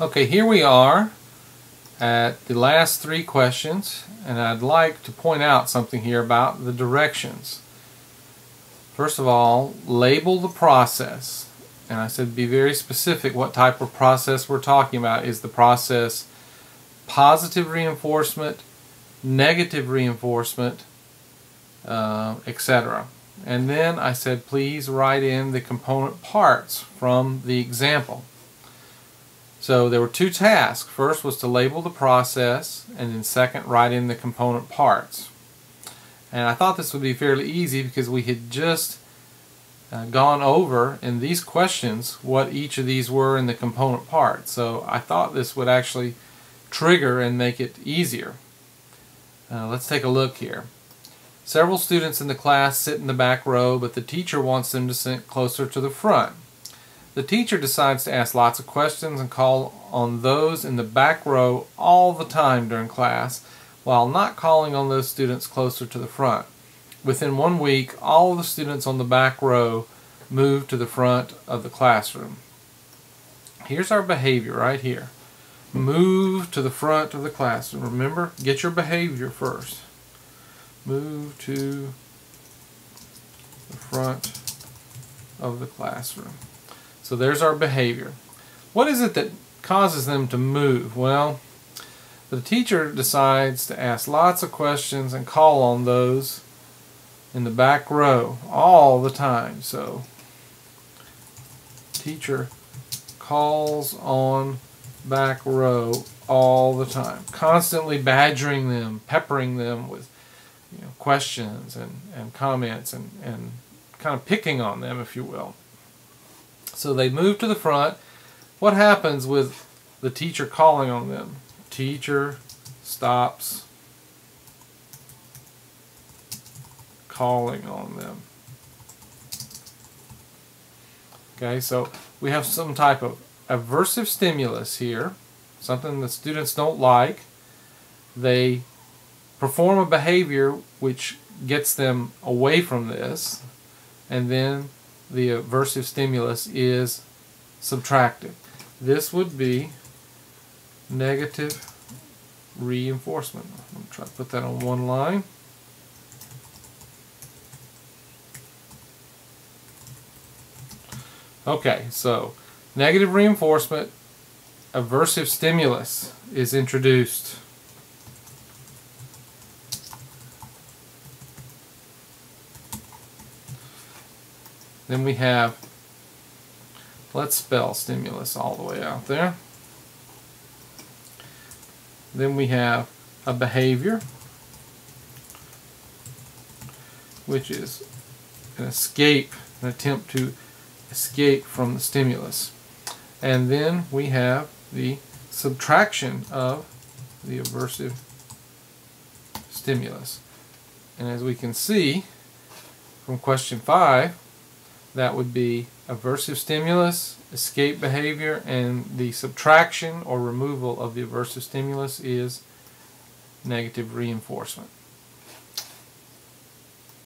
Okay, here we are at the last three questions, and I'd like to point out something here about the directions. First of all, label the process. And I said be very specific what type of process we're talking about. Is the process positive reinforcement, negative reinforcement, etc. And then I said please write in the component parts from the example. So there were two tasks. First was to label the process, and then second, write in the component parts. And I thought this would be fairly easy because we had just gone over in these questions what each of these were in the component parts. So I thought this would actually trigger and make it easier. Let's take a look here. Several students in the class sit in the back row, but the teacher wants them to sit closer to the front. The teacher decides to ask lots of questions and call on those in the back row all the time during class, while not calling on those students closer to the front. Within 1 week, all of the students on the back row moved to the front of the classroom. Here's our behavior right here. Move to the front of the classroom. Remember, get your behavior first. Move to the front of the classroom. So there's our behavior. What is it that causes them to move? Well, the teacher decides to ask lots of questions and call on those in the back row all the time. So teacher calls on back row all the time, constantly badgering them, peppering them with questions and comments and kind of picking on them, if you will. So they move to the front. What happens with the teacher calling on them? Teacher stops calling on them. Okay, so we have some type of aversive stimulus here, something the students don't like. They perform a behavior which gets them away from this, and then the aversive stimulus is subtractive. This would be negative reinforcement. I'm going to try to put that on one line. Okay, so negative reinforcement, aversive stimulus is introduced. Then we have, let's spell stimulus all the way out there. Then we have a behavior, which is an escape, an attempt to escape from the stimulus. And then we have the subtraction of the aversive stimulus. And as we can see from question 5, that would be aversive stimulus, escape behavior, and the subtraction or removal of the aversive stimulus is negative reinforcement.